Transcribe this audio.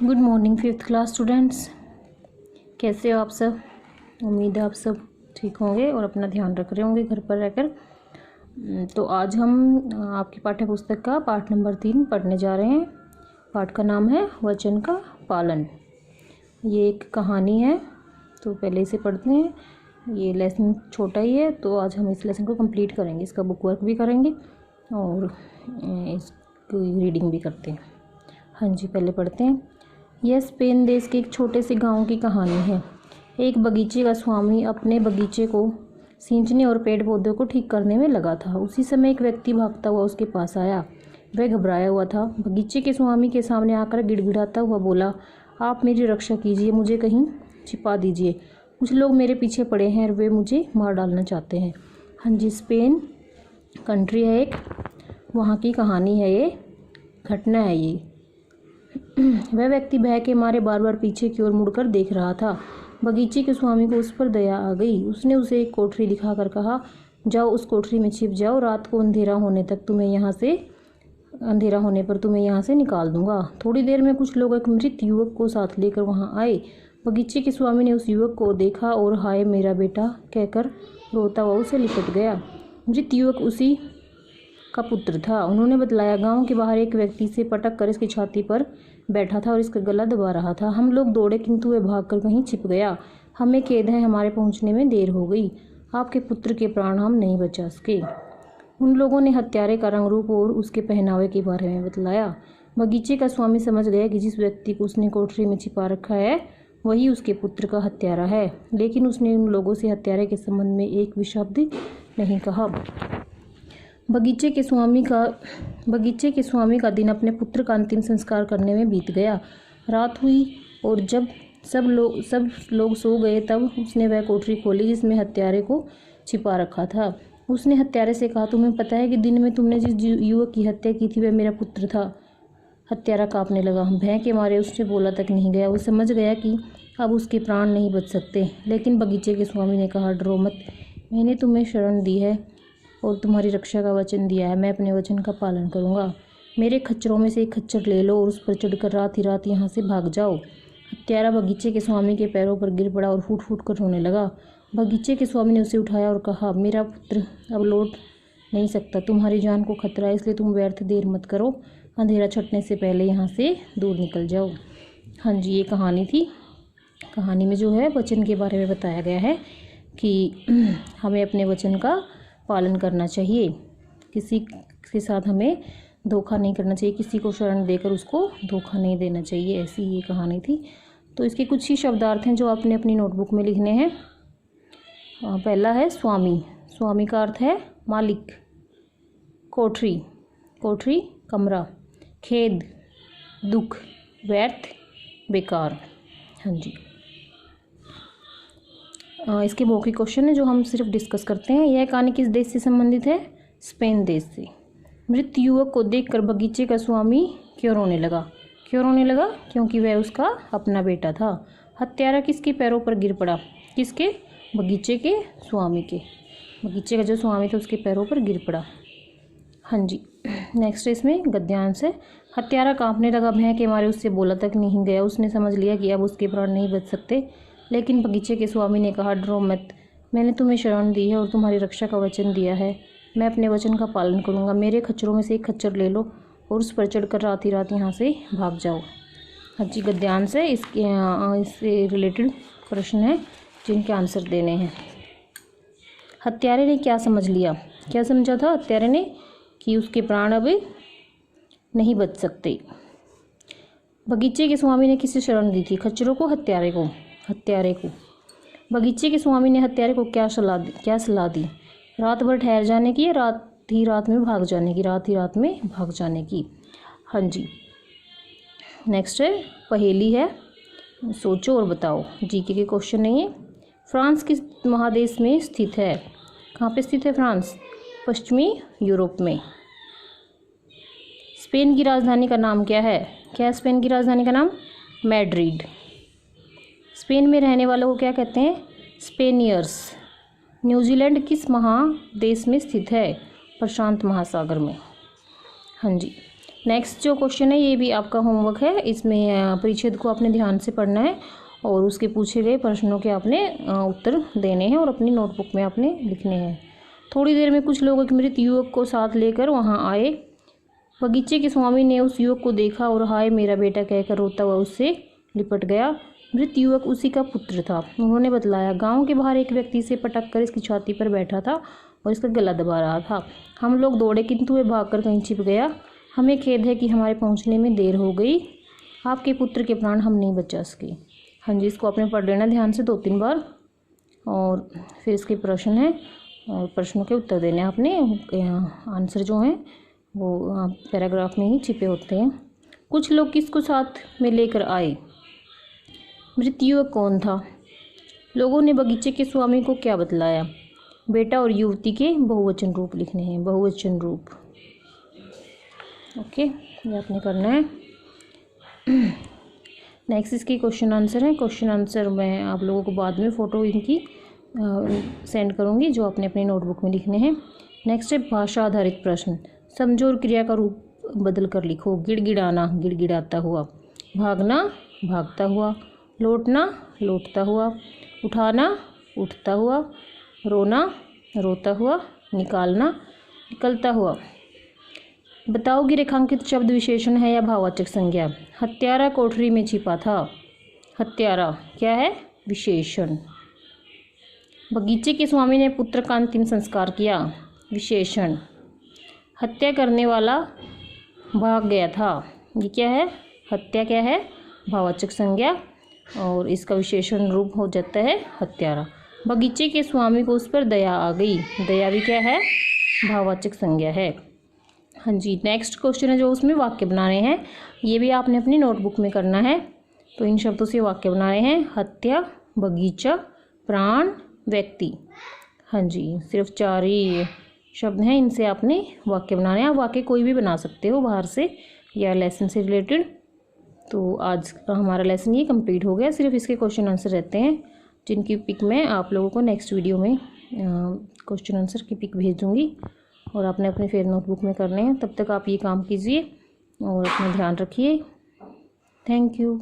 Good morning fifth class students. कैसे हो आप सब? उम्मीद है आप सब ठीक होंगे और अपना ध्यान रख रहे होंगे घर पर रहकर। तो आज हम आपकी पाठ्य पुस्तक का पाठ नंबर 3 पढ़ने जा रहे हैं। पाठ का नाम है वचन का पालन। ये एक कहानी है, तो पहले इसे पढ़ते हैं। ये लेसन छोटा ही है, तो आज हम इस लेसन को कंप्लीट करेंगे। इसका बुक वर्क भी करेंगे और इसकी रीडिंग भी करते हैं। हाँ जी, पहले पढ़ते हैं। यह स्पेन देश के एक छोटे से गांव की कहानी है। एक बगीचे का स्वामी अपने बगीचे को सींचने और पेड़ पौधों को ठीक करने में लगा था। उसी समय एक व्यक्ति भागता हुआ उसके पास आया। वह घबराया हुआ था। बगीचे के स्वामी के सामने आकर गिड़गिड़ाता हुआ बोला, आप मेरी रक्षा कीजिए, मुझे कहीं छिपा दीजिए। कुछ लोग मेरे पीछे पड़े हैं और वे मुझे मार डालना चाहते हैं। हाँ जी, स्पेन कंट्री है एक, वहाँ की कहानी है, ये घटना है ये। वह व्यक्ति भय के मारे बार बार पीछे की ओर मुड़कर देख रहा था। बगीचे के स्वामी को उस पर दया आ गई। उसने उसे एक कोठरी दिखाकर कहा, जाओ उस कोठरी में छिप जाओ, रात को अंधेरा होने पर तुम्हें यहाँ से निकाल दूंगा। थोड़ी देर में कुछ लोग एक मृत युवक को साथ लेकर वहां आए। बगीचे के स्वामी ने उस युवक को देखा और हाय मेरा बेटा कहकर रोता हुआ उसे लिपट गया। मृत युवक उसी का पुत्र था। उन्होंने बतलाया, गांव के बाहर एक व्यक्ति से पटक कर इसकी छाती पर बैठा था और इसका गला दबा रहा था। हम लोग दौड़े, किंतु वह भागकर कहीं छिप गया। हमें खेद है, हमारे पहुंचने में देर हो गई। आपके पुत्र के प्राण हम नहीं बचा सके। उन लोगों ने हत्यारे का रंग रूप और उसके पहनावे के बारे में बतलाया। बगीचे का स्वामी समझ गया कि जिस व्यक्ति को उसने कोठरी में छिपा रखा है वही उसके पुत्र का हत्यारा है, लेकिन उसने उन लोगों से हत्यारे के संबंध में एक भी शब्द नहीं कहा। बगीचे के स्वामी का दिन अपने पुत्र का अंतिम संस्कार करने में बीत गया। रात हुई और जब सब लोग सो गए, तब उसने वह कोठरी खोली जिसमें हत्यारे को छिपा रखा था। उसने हत्यारे से कहा, तुम्हें पता है कि दिन में तुमने जिस युवक की हत्या की थी वह मेरा पुत्र था? हत्यारा कांपने लगा। भय के मारे उससे बोला तक नहीं गया। वो समझ गया कि अब उसके प्राण नहीं बच सकते। लेकिन बगीचे के स्वामी ने कहा, डरो मत, मैंने तुम्हें शरण दी है और तुम्हारी रक्षा का वचन दिया है। मैं अपने वचन का पालन करूंगा। मेरे खच्चरों में से एक खच्चर ले लो और उस पर चढ़कर रात ही रात यहाँ से भाग जाओ। हत्यारा बगीचे के स्वामी के पैरों पर गिर पड़ा और फूट फूट कर रोने लगा। बगीचे के स्वामी ने उसे उठाया और कहा, मेरा पुत्र अब लौट नहीं सकता, तुम्हारी जान को खतरा है, इसलिए तुम व्यर्थ देर मत करो, अंधेरा छटने से पहले यहाँ से दूर निकल जाओ। हाँ जी, ये कहानी थी। कहानी में जो है वचन के बारे में बताया गया है कि हमें अपने वचन का पालन करना चाहिए। किसी के साथ हमें धोखा नहीं करना चाहिए, किसी को शरण देकर उसको धोखा नहीं देना चाहिए। ऐसी ये कहानी थी। तो इसके कुछ ही शब्दार्थ हैं जो आपने अपनी नोटबुक में लिखने हैं। पहला है स्वामी। स्वामी का अर्थ है मालिक। कोठरी, कोठरी कमरा। खेद, दुख, व्यर्थ, बेकार। हाँ जी, इसके मौखिक क्वेश्चन है जो हम सिर्फ डिस्कस करते हैं। यह कहानी किस देश से संबंधित है? स्पेन देश से। मृत युवक को देखकर बगीचे का स्वामी क्यों रोने लगा? क्यों रोने लगा? क्योंकि वह उसका अपना बेटा था। हत्यारा किसके पैरों पर गिर पड़ा? किसके? बगीचे के स्वामी के। बगीचे का जो स्वामी था उसके पैरों पर गिर पड़ा। हाँ जी, नेक्स्ट इसमें गद्यांश है। हत्यारा कांपने लगा। भय के मारे उससे बोला तक नहीं गया। उसने समझ लिया कि अब उसके प्राण नहीं बच सकते। लेकिन बगीचे के स्वामी ने कहा, डरो मत, मैंने तुम्हें शरण दी है और तुम्हारी रक्षा का वचन दिया है। मैं अपने वचन का पालन करूंगा। मेरे खच्चरों में से एक खच्चर ले लो और उस पर चढ़कर रात ही रात यहाँ से भाग जाओ। हाँ जी, गद्यांश है। इससे रिलेटेड प्रश्न है जिनके आंसर देने हैं। हत्यारे ने क्या समझ लिया? क्या समझा था हत्यारे ने? कि उसके प्राण अब नहीं बच सकते। बगीचे के स्वामी ने किसे शरण दी थी? खच्चरों को? हत्यारे को? हत्यारे को। बगीचे के स्वामी ने हत्यारे को क्या सलाह दी? रात भर ठहर जाने की, रात ही रात में भाग जाने की? रात ही रात में भाग जाने की। हाँ जी, नेक्स्ट है पहेली है, सोचो और बताओ। जीके के क्वेश्चन नहीं है। फ्रांस किस महादेश में स्थित है? कहाँ पे स्थित है फ्रांस? पश्चिमी यूरोप में। स्पेन की राजधानी का नाम क्या है? क्या है स्पेन की राजधानी का नाम? मैड्रिड। स्पेन में रहने वालों को क्या कहते हैं? स्पेनियर्स। न्यूजीलैंड किस महादेश में स्थित है? प्रशांत महासागर में। हाँ जी, नेक्स्ट जो क्वेश्चन है ये भी आपका होमवर्क है। इसमें परिच्छेद को आपने ध्यान से पढ़ना है और उसके पूछे गए प्रश्नों के आपने उत्तर देने हैं और अपनी नोटबुक में आपने लिखने हैं। थोड़ी देर में कुछ लोग एक मृत युवक को साथ लेकर वहां आए। बगीचे के स्वामी ने उस युवक को देखा और हाय मेरा बेटा कहकर रोता हुआ उससे लिपट गया। मृत युवक उसी का पुत्र था। उन्होंने बतलाया, गांव के बाहर एक व्यक्ति से पटक कर इसकी छाती पर बैठा था और इसका गला दबा रहा था। हम लोग दौड़े किंतु वह भागकर कहीं छिप गया। हमें खेद है कि हमारे पहुंचने में देर हो गई। आपके पुत्र के प्राण हम नहीं बचा सके। हाँ जी, इसको आपने पढ़ लेना ध्यान से 2-3 बार और फिर इसके प्रश्न हैं और प्रश्नों के उत्तर देने आपने। आंसर जो हैं वो पैराग्राफ में ही छिपे होते हैं। कुछ लोग किसको साथ में लेकर आए? मृत युवक कौन था? लोगों ने बगीचे के स्वामी को क्या बतलाया? बेटा और युवती के बहुवचन रूप लिखने हैं, बहुवचन रूप। ओके, ये आपने करना है। नेक्स्ट इसके क्वेश्चन आंसर है। क्वेश्चन आंसर मैं आप लोगों को बाद में फ़ोटो इनकी सेंड करूँगी जो आपने अपनी नोटबुक में लिखने हैं। नेक्स्ट है भाषा आधारित प्रश्न। समझो और क्रिया का रूप बदल कर लिखो। गिड़गिड़ाना, गिड़गिड़ाता हुआ। भागना, भागता हुआ। लौटना, लौटता हुआ। उठाना, उठता हुआ। रोना, रोता हुआ। निकालना, निकलता हुआ। बताओ कि रेखांकित शब्द विशेषण है या भाववाचक संज्ञा? हत्यारा कोठरी में छिपा था। हत्यारा क्या है? विशेषण। बगीचे के स्वामी ने पुत्र का अंतिम संस्कार किया। विशेषण। हत्या करने वाला भाग गया था। ये क्या है? हत्या क्या है? भाववाचक संज्ञा और इसका विशेषण रूप हो जाता है हत्यारा। बगीचे के स्वामी को उस पर दया आ गई। दया भी क्या है? भाववाचक संज्ञा है। हाँ जी, नेक्स्ट क्वेश्चन है जो उसमें वाक्य बनाने हैं। ये भी आपने अपनी नोटबुक में करना है। तो इन शब्दों से वाक्य बनाने हैं। हत्या, बगीचा, प्राण, व्यक्ति। हाँ जी, सिर्फ 4 ही शब्द हैं, इनसे आपने वाक्य बनाने हैं। आप वाक्य कोई भी बना सकते हो बाहर से या लेसन से रिलेटेड। तो आज का हमारा लेसन ये कंप्लीट हो गया। सिर्फ इसके क्वेश्चन आंसर रहते हैं जिनकी पिक मैं आप लोगों को नेक्स्ट वीडियो में क्वेश्चन आंसर की पिक भेज दूँगी और आपने अपने फिर नोटबुक में करने हैं। तब तक आप ये काम कीजिए और अपना ध्यान रखिए। Thank you.